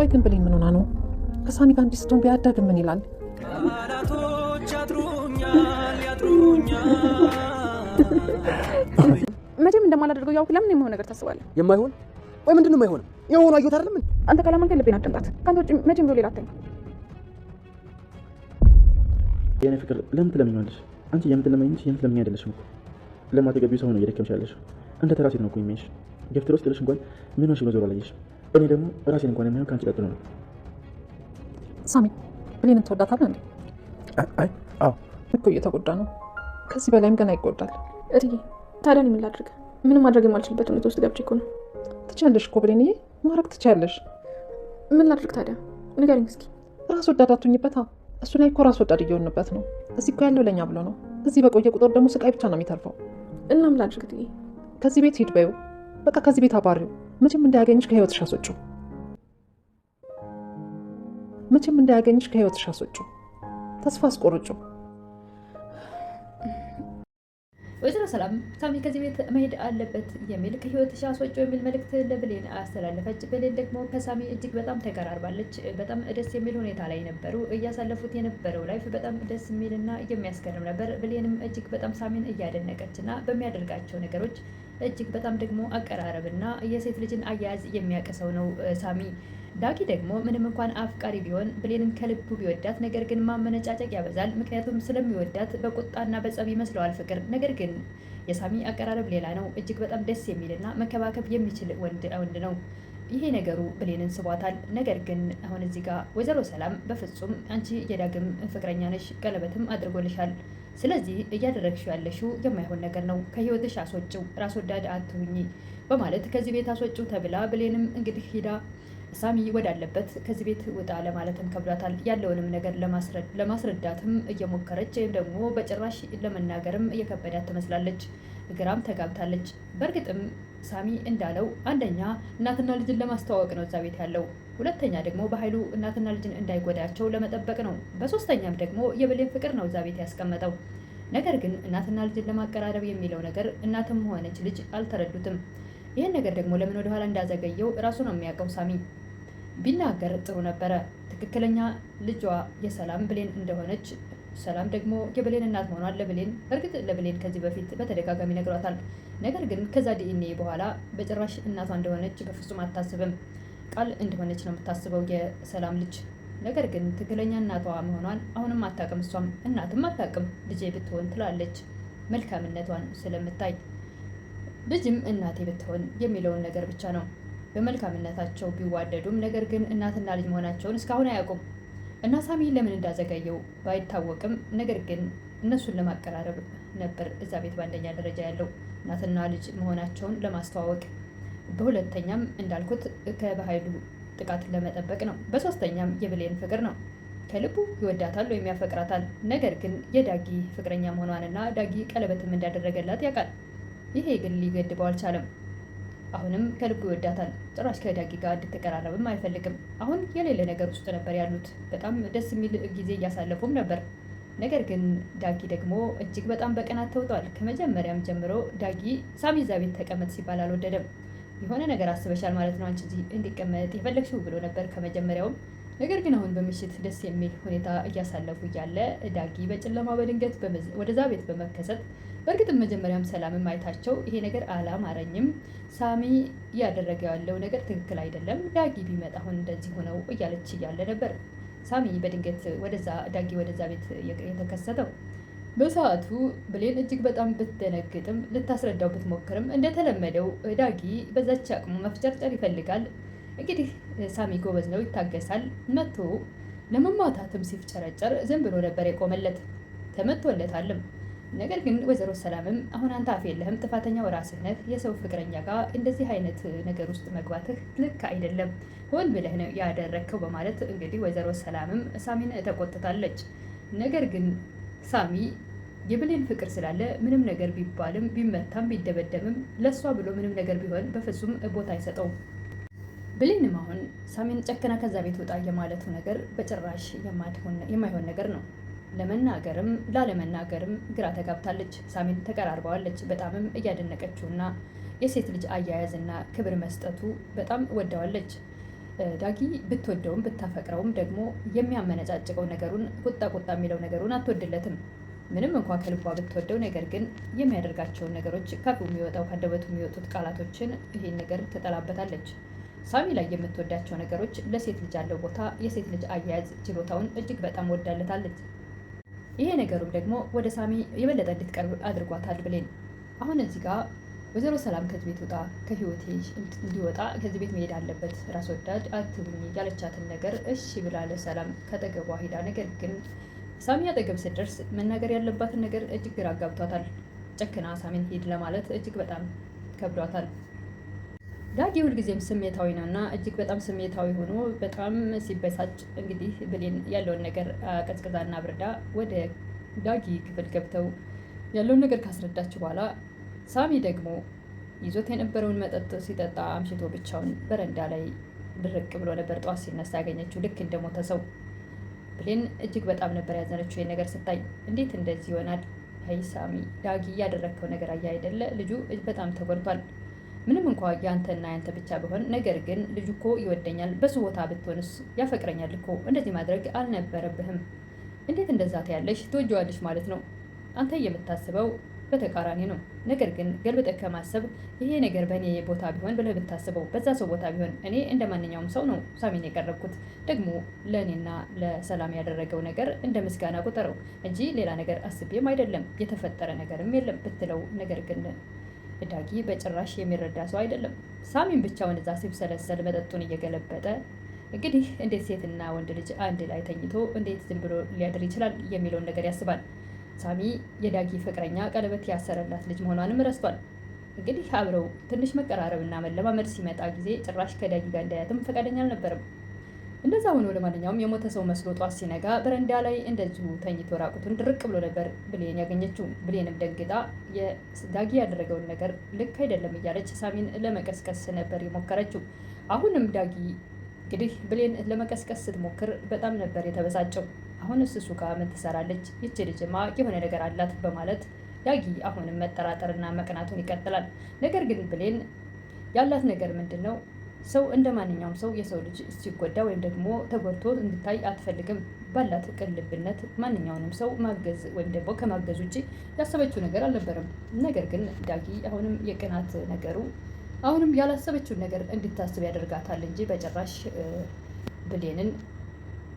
ቆይ ግን ብሌን ምን ሆና ነው? ከሳሚ ጋር እንዲህ ስትሆን ቢያዳግም ምን ይላል? መቼም እንደማላደርገው ያውቅ ለምን የማይሆን ነገር ታስባለህ? የማይሆን ወይ ምንድነው የማይሆነው? የሆነ አየሁት አይደለም እንዴ? አንተ ካላመንከኝ ልቤን አትምጣት። ካንተ ውጭ መቼም ቢሆን ሌላ አታይም። የኔ ፍቅር ለምን ትለምኛለሽ? አንቺ የምትለምኝ እንጂ የምትለምኝ አይደለሽም እኮ። ለማትገቢው ሰው ነው እየደከምሽ ያለሽው። እንደ ተራ ሴት ነው እኮ የሚያይሽ። ገፍትሮ ውስጥ ልሽ እንኳን ምን ሆነሽ ነው ዞር አላየሽ። እኔ ደግሞ ራሴን እንኳን የማየው ከአንቺ ቀጥሎ ነው። ሳሚ ብሌንን ትወዳታለህ እንዴ? አይ አዎ እኮ እየተጎዳ ነው። ከዚህ በላይም ገና ይጎዳል። እትዬ ታዲያ እኔ ምን ላድርግ? ምንም ማድረግ የማልችልበት ሁኔታ ውስጥ ገብቼ እኮ ነው። ትችያለሽ እኮ ብሌንዬ፣ ማድረግ ትችያለሽ። ምን ላድርግ ታዲያ? ንገሪኝ እስኪ። ራስ ወዳድ አትሁኝበታ። እሱ ላይ እኮ ራስ ወዳድ እየሆንበት ነው። እዚህ እኮ ያለው ለእኛ ብሎ ነው። እዚህ በቆየ ቁጥር ደግሞ ስቃይ ብቻ ነው የሚተርፈው። እና ምን ላድርግ እትዬ? ከዚህ ቤት ሂድ በይው። በቃ ከዚህ ቤት አባሪው። መቼም እንዳያገኝሽ ከህይወትሽ አስወጪው። መቼም እንዳያገኝሽ ከህይወትሽ አስወጪው። ተስፋ አስቆርጪው። ወይዘሮ ሰላም ሳሚ ከዚህ ቤት መሄድ አለበት የሚል ከህይወትሽ አስወጪው የሚል መልእክት ለብሌን አስተላለፈች። ብሌን ደግሞ ከሳሚ እጅግ በጣም ተቀራርባለች። በጣም ደስ የሚል ሁኔታ ላይ ነበሩ። እያሳለፉት የነበረው ላይፍ በጣም ደስ የሚልና የሚያስገርም ነበር። ብሌንም እጅግ በጣም ሳሚን እያደነቀች እና በሚያደርጋቸው ነገሮች እጅግ በጣም ደግሞ አቀራረብና የሴት ልጅን አያያዝ የሚያቀሰው ነው ሳሚ። ዳጊ ደግሞ ምንም እንኳን አፍቃሪ ቢሆን ብሌንን ከልቡ ቢወዳት፣ ነገር ግን ማመነጫጨቅ ያበዛል። ምክንያቱም ስለሚወዳት በቁጣና በጸብ ይመስለዋል ፍቅር። ነገር ግን የሳሚ አቀራረብ ሌላ ነው። እጅግ በጣም ደስ የሚልና መከባከብ የሚችል ወንድ ነው። ይሄ ነገሩ ብሌንን ስቧታል። ነገር ግን አሁን እዚህ ጋር ወይዘሮ ሰላም በፍጹም አንቺ የዳግም ፍቅረኛ ነሽ፣ ቀለበትም አድርጎልሻል። ስለዚህ እያደረግሽው ያለሽው የማይሆን ነገር ነው። ከህይወትሽ አስወጪው፣ ራስ ወዳድ አትሁኚ በማለት ከዚህ ቤት አስወጪው ተብላ ብሌንም እንግዲህ ሂዳ ሳሚ ወዳለበት ከዚህ ቤት ውጣ ለማለትም ከብዷታል። ያለውንም ነገር ለማስረዳትም እየሞከረች ወይም ደግሞ በጭራሽ ለመናገርም እየከበዳት ትመስላለች። ግራም ተጋብታለች። በእርግጥም ሳሚ እንዳለው አንደኛ እናትና ልጅን ለማስተዋወቅ ነው እዛ ቤት ያለው፣ ሁለተኛ ደግሞ በኃይሉ እናትና ልጅን እንዳይጎዳቸው ለመጠበቅ ነው፣ በሶስተኛም ደግሞ የብሌን ፍቅር ነው እዛ ቤት ያስቀመጠው። ነገር ግን እናትና ልጅን ለማቀራረብ የሚለው ነገር እናትም ሆነች ልጅ አልተረዱትም። ይህን ነገር ደግሞ ለምን ወደኋላ እንዳዘገየው እራሱ ነው የሚያውቀው ሳሚ። ቢናገር ጥሩ ነበረ። ትክክለኛ ልጇ የሰላም ብሌን እንደሆነች፣ ሰላም ደግሞ የብሌን እናት መሆኗን ለብሌን እርግጥ ለብሌን ከዚህ በፊት በተደጋጋሚ ነግሯታል። ነገር ግን ከዛ ዲኤንኤ በኋላ በጭራሽ እናቷ እንደሆነች በፍጹም አታስብም። ቃል እንደሆነች ነው የምታስበው የሰላም ልጅ። ነገር ግን ትክክለኛ እናቷ መሆኗን አሁንም አታውቅም። እሷም እናትም አታውቅም። ልጄ ብትሆን ትላለች መልካምነቷን ስለምታይ። ልጅም እናቴ ብትሆን የሚለውን ነገር ብቻ ነው። በመልካምነታቸው ቢዋደዱም ነገር ግን እናትና ልጅ መሆናቸውን እስካሁን አያውቁም። እና ሳሚ ለምን እንዳዘገየው ባይታወቅም ነገር ግን እነሱን ለማቀራረብ ነበር እዛ ቤት በአንደኛ ደረጃ ያለው እናትና ልጅ መሆናቸውን ለማስተዋወቅ፣ በሁለተኛም እንዳልኩት ከበኃይሉ ጥቃት ለመጠበቅ ነው፣ በሶስተኛም የብሌን ፍቅር ነው። ከልቡ ይወዳታል ወይም ያፈቅራታል። ነገር ግን የዳጊ ፍቅረኛ መሆኗንና ዳጊ ቀለበትም እንዳደረገላት ያውቃል። ይሄ ግን ሊገድበው አልቻለም። አሁንም ከልቡ ይወዳታል። ጭራሽ ከዳጊ ጋር እንድትቀራረብም አይፈልግም። አሁን የሌለ ነገር ውስጥ ነበር ያሉት። በጣም ደስ የሚል ጊዜ እያሳለፉም ነበር። ነገር ግን ዳጊ ደግሞ እጅግ በጣም በቅናት ተውጧል። ከመጀመሪያም ጀምሮ ዳጊ ሳሚ እዛ ቤት ተቀመጥ ሲባል አልወደደም። የሆነ ነገር አስበሻል ማለት ነው አንቺ እዚህ እንዲቀመጥ የፈለግሽው ብሎ ነበር ከመጀመሪያውም። ነገር ግን አሁን በምሽት ደስ የሚል ሁኔታ እያሳለፉ እያለ ዳጊ በጨለማ በድንገት ወደዛ ቤት በመከሰት በእርግጥም መጀመሪያም ሰላምም አይታቸው ይሄ ነገር አላማረኝም፣ ሳሚ እያደረገ ያለው ነገር ትክክል አይደለም፣ ዳጊ ቢመጣ አሁን እንደዚህ ሆነው እያለች እያለ ነበር ሳሚ በድንገት ዳጊ ወደዛ ቤት የተከሰተው። በሰዓቱ ብሌን እጅግ በጣም ብትደነግጥም ልታስረዳው ብትሞክርም እንደተለመደው ዳጊ በዛች አቅሙ መፍጨርጨር ይፈልጋል። እንግዲህ ሳሚ ጎበዝ ነው፣ ይታገሳል። መቶ ለመማታትም ሲፍጨረጨር ዝም ብሎ ነበር የቆመለት፣ ተመቶለታልም። ነገር ግን ወይዘሮ ሰላምም አሁን አንተ አፍ የለህም፣ ጥፋተኛው ራስህ ነህ፣ የሰው ፍቅረኛ ጋር እንደዚህ አይነት ነገር ውስጥ መግባትህ ልክ አይደለም፣ ሆን ብለህ ነው ያደረግከው በማለት እንግዲህ ወይዘሮ ሰላምም ሳሚን ተቆጥታለች። ነገር ግን ሳሚ የብሌን ፍቅር ስላለ ምንም ነገር ቢባልም ቢመታም ቢደበደብም ለእሷ ብሎ ምንም ነገር ቢሆን በፍጹም ቦታ አይሰጠውም። ብሌንም አሁን ሳሚን ጨክና ከዛ ቤት ወጣ የማለቱ ነገር በጭራሽ የማይሆን ነገር ነው። ለመናገርም ላለመናገርም ግራ ተጋብታለች። ሳሚን ተቀራርበዋለች። በጣምም እያደነቀችውና የሴት ልጅ አያያዝና ክብር መስጠቱ በጣም ወደዋለች። ዳጊ ብትወደውም ብታፈቅረውም ደግሞ የሚያመነጫጭቀው ነገሩን ቁጣ ቁጣ የሚለው ነገሩን አትወድለትም። ምንም እንኳ ከልቧ ብትወደው፣ ነገር ግን የሚያደርጋቸውን ነገሮች ከፉ የሚወጣው ከአንደበቱ የሚወጡት ቃላቶችን ይሄን ነገር ትጠላበታለች። ሳሚ ላይ የምትወዳቸው ነገሮች ለሴት ልጅ ያለው ቦታ፣ የሴት ልጅ አያያዝ ችሎታውን እጅግ በጣም ወዳለታለች። ይሄ ነገሩም ደግሞ ወደ ሳሚ የበለጠ እንድትቀርብ አድርጓታል ብሌን። አሁን እዚህ ጋር ወይዘሮ ሰላም ከዚህ ቤት ውጣ፣ ከህይወቴ እንዲወጣ ከዚህ ቤት መሄድ አለበት፣ ራስ ወዳድ አትሁኝ ያለቻትን ነገር እሺ ብላ ለሰላም ከጠገቧ ሄዳ፣ ነገር ግን ሳሚ አጠገብ ስትደርስ መናገር ያለባትን ነገር እጅግ ግራ አጋብቷታል። ጨክና ሳሚን ሂድ ለማለት እጅግ በጣም ከብዷታል። ዳጊ ሁልጊዜም ስሜታዊ ነው እና እጅግ በጣም ስሜታዊ ሆኖ በጣም ሲበሳጭ እንግዲህ ብሌን ያለውን ነገር ቀዝቅዛና ብርዳ ወደ ዳጊ ክፍል ገብተው ያለውን ነገር ካስረዳች በኋላ ሳሚ ደግሞ ይዞት የነበረውን መጠጥ ሲጠጣ አምሽቶ ብቻውን በረንዳ ላይ ድርቅ ብሎ ነበር። ጠዋት ሲነሳ ያገኘችው ልክ እንደሞተ ሰው። ብሌን እጅግ በጣም ነበር ያዘነችው ይህን ነገር ስታይ። እንዴት እንደዚህ ይሆናል? አይ ሳሚ፣ ዳጊ ያደረግከው ነገር አያ አይደለ? ልጁ በጣም ተጎድቷል። ምንም እንኳ ያንተና ያንተ ብቻ ቢሆን፣ ነገር ግን ልጁ እኮ ይወደኛል። በሱ ቦታ ብትሆንስ? ያፈቅረኛል እኮ። እንደዚህ ማድረግ አልነበረብህም። እንዴት እንደዛ ትያለሽ? ትወጂዋለሽ ማለት ነው። አንተ የምታስበው በተቃራኒ ነው። ነገር ግን ገልብጠህ ከማሰብ ይሄ ነገር በእኔ ቦታ ቢሆን ብለህ ብታስበው፣ በዛ ሰው ቦታ ቢሆን፣ እኔ እንደ ማንኛውም ሰው ነው ሳሚን የቀረብኩት። ደግሞ ለእኔና ለሰላም ያደረገው ነገር እንደ ምስጋና ቁጠረው እንጂ ሌላ ነገር አስቤም አይደለም፣ የተፈጠረ ነገርም የለም ብትለው፣ ነገር ግን ዳጊ በጭራሽ የሚረዳ ሰው አይደለም። ሳሚን ብቻውን እዛ ሲብሰለሰል መጠጡን እየገለበጠ እንግዲህ እንዴት ሴትና ወንድ ልጅ አንድ ላይ ተኝቶ እንዴት ዝም ብሎ ሊያድር ይችላል የሚለውን ነገር ያስባል። ሳሚ የዳጊ ፍቅረኛ ቀለበት ያሰረላት ልጅ መሆኗንም ረስቷል። እንግዲህ አብረው ትንሽ መቀራረብና መለማመድ ሲመጣ ጊዜ ጭራሽ ከዳጊ ጋር እንዳያትም ፈቃደኛ አልነበረም። እንደዛ ሆኖ ለማንኛውም የሞተ ሰው መስሎ ጧት ሲነጋ በረንዳ ላይ እንደዚሁ ተኝቶ ራቁቱን ድርቅ ብሎ ነበር ብሌን ያገኘችው። ብሌንም ደንግጣ የዳጊ ያደረገውን ነገር ልክ አይደለም እያለች ሳሚን ለመቀስቀስ ነበር የሞከረችው። አሁንም ዳጊ እንግዲህ ብሌን ለመቀስቀስ ስትሞክር በጣም ነበር የተበሳጨው። አሁንስ እሱ ጋር ምን ትሰራለች? ይቺ ልጅማ የሆነ ነገር አላት በማለት ዳጊ አሁንም መጠራጠርና መቅናቱን ይቀጥላል። ነገር ግን ብሌን ያላት ነገር ምንድን ነው? ሰው እንደ ማንኛውም ሰው የሰው ልጅ ሲጎዳ ወይም ደግሞ ተጎድቶ እንድታይ አትፈልግም። ባላት ቅን ልብነት ማንኛውንም ሰው ማገዝ ወይም ደግሞ ከማገዝ ውጭ ያሰበችው ነገር አልነበረም። ነገር ግን ዳጊ አሁንም የቅናት ነገሩ አሁንም ያላሰበችውን ነገር እንድታስብ ያደርጋታል እንጂ በጭራሽ ብሌንን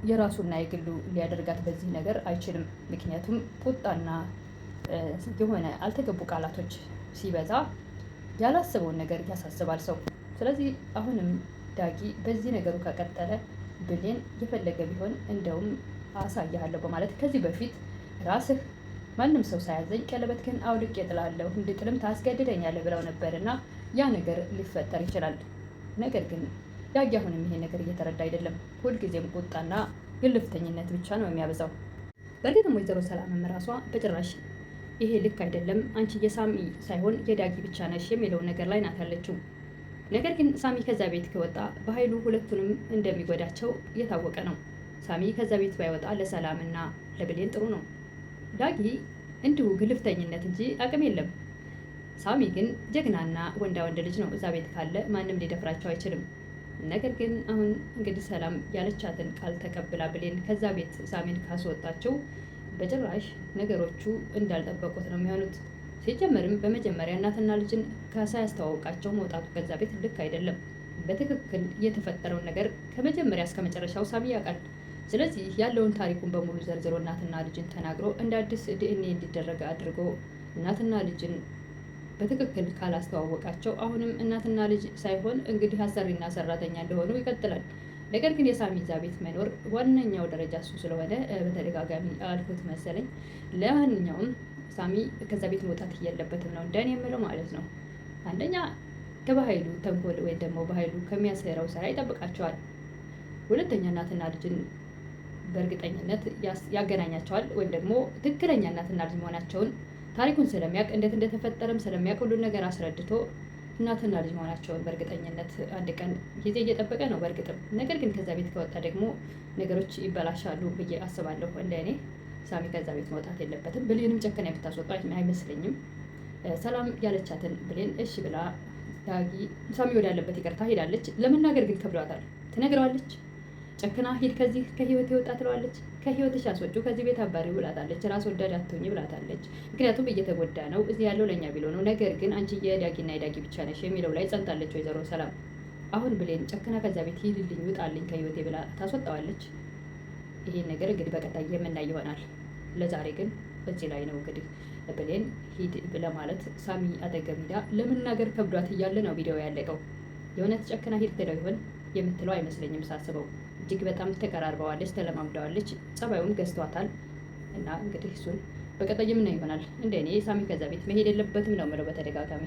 የራሱና የግሉ ሊያደርጋት በዚህ ነገር አይችልም። ምክንያቱም ቁጣና የሆነ አልተገቡ ቃላቶች ሲበዛ ያላሰበውን ነገር ያሳስባል ሰው። ስለዚህ አሁንም ዳጊ በዚህ ነገሩ ከቀጠለ ብሌን የፈለገ ቢሆን እንደውም አሳያለሁ በማለት ከዚህ በፊት ራስህ ማንም ሰው ሳያዘኝ ቀለበትህን አውልቄ እጥላለሁ እንድጥልም ታስገድደኛለህ ብለው ነበርና ያ ነገር ሊፈጠር ይችላል። ነገር ግን ዳጊ አሁንም ይሄ ነገር እየተረዳ አይደለም። ሁልጊዜም ቁጣና ግልፍተኝነት ብቻ ነው የሚያበዛው። በእርግጥም ወይዘሮ ሰላምም ራሷ በጭራሽ ይሄ ልክ አይደለም፣ አንቺ የሳሚ ሳይሆን የዳጊ ብቻ ነሽ የሚለውን ነገር ላይ ናት ያለችው። ነገር ግን ሳሚ ከዛ ቤት ከወጣ በኃይሉ ሁለቱንም እንደሚጎዳቸው የታወቀ ነው። ሳሚ ከዛ ቤት ባይወጣ ለሰላምና ለብሌን ጥሩ ነው። ዳጊ እንዲሁ ግልፍተኝነት እንጂ አቅም የለም። ሳሚ ግን ጀግናና ወንዳ ወንድ ልጅ ነው። እዛ ቤት ካለ ማንም ሊደፍራቸው አይችልም። ነገር ግን አሁን እንግዲህ ሰላም ያለቻትን ቃል ተቀብላ ብሌን ከዛ ቤት ሳሚን ካስወጣቸው በጭራሽ ነገሮቹ እንዳልጠበቁት ነው የሚሆኑት። ሲጀመርም በመጀመሪያ እናትና ልጅን ሳያስተዋውቃቸው መውጣቱ ከዛ ቤት ልክ አይደለም። በትክክል የተፈጠረውን ነገር ከመጀመሪያ እስከ መጨረሻው ሳሚ ያውቃል። ስለዚህ ያለውን ታሪኩን በሙሉ ዘርዝሮ እናትና ልጅን ተናግሮ እንደ አዲስ ዲኤንኤ እንዲደረግ አድርጎ እናትና ልጅን በትክክል ካላስተዋወቃቸው አሁንም እናትና ልጅ ሳይሆን እንግዲህ አሰሪና ሰራተኛ እንደሆኑ ይቀጥላል። ነገር ግን የሳሚ እዛ ቤት መኖር ዋነኛው ደረጃ እሱ ስለሆነ በተደጋጋሚ አልኩት መሰለኝ። ለማንኛውም ሳሚ ከዛ ቤት መውጣት የለበትም ነው እንደኔ የምለው ማለት ነው። አንደኛ ከባህሉ ተንኮል ወይም ደግሞ ባህሉ ከሚያሰራው ስራ ይጠብቃቸዋል። ሁለተኛ እናትና ልጅን በእርግጠኝነት ያገናኛቸዋል። ወይም ደግሞ ትክክለኛ እናትና ልጅ መሆናቸውን ታሪኩን ስለሚያውቅ እንዴት እንደተፈጠረም ስለሚያውቅ ሁሉን ነገር አስረድቶ እናትና ልጅ መሆናቸውን በእርግጠኝነት አንድ ቀን ጊዜ እየጠበቀ ነው በእርግጥም። ነገር ግን ከዛ ቤት ከወጣ ደግሞ ነገሮች ይበላሻሉ ብዬ አስባለሁ። እንደ እኔ ሳሚ ከዛ ቤት መውጣት የለበትም። ብሌንም ጨከና ብታስወጣ አይመስለኝም። ሰላም ያለቻትን ብሌን እሺ ብላ ዳጊ ሳሚ ወዳለበት ይቅርታ ሄዳለች። ለመናገር ግን ከብዷታል። ትነግረዋለች። ጨክና ሂድ ከዚህ ከህይወት ይወጣ ትለዋለች። ከህይወትሽ አስወጪው ከዚህ ቤት አባሪው ብላታለች። ራስ ወዳድ አትሆኚ ብላታለች። ምክንያቱም እየተጎዳ ነው፣ እዚህ ያለው ለእኛ ቢሎ ነው። ነገር ግን አንቺ የዳጊና የዳጊ ብቻ ነሽ የሚለው ላይ ጸንታለች ወይዘሮ ሰላም። አሁን ብሌን ጨክና ከዛ ቤት ሂድልኝ፣ ውጣልኝ ከህይወቴ ብላ ታስወጣዋለች። ይሄን ነገር እንግዲህ በቀጣይ የምናይ ይሆናል። ለዛሬ ግን እዚህ ላይ ነው እንግዲህ ብሌን ሂድ ለማለት ሳሚ አጠገብ ሂዳ ለመናገር ከብዷት እያለ ነው ቪዲዮ ያለቀው። የእውነት ጨክና ሂድ ትለው ይሆን የምትለው አይመስለኝም ሳስበው። እጅግ በጣም ተቀራርበዋለች፣ ተለማምደዋለች፣ ጸባዩን ገዝቷታል። እና እንግዲህ እሱን በቀጣይ የምናይ ይሆናል። እንደ እኔ ሳሚ ከዛ ቤት መሄድ የለበትም ነው የምለው በተደጋጋሚ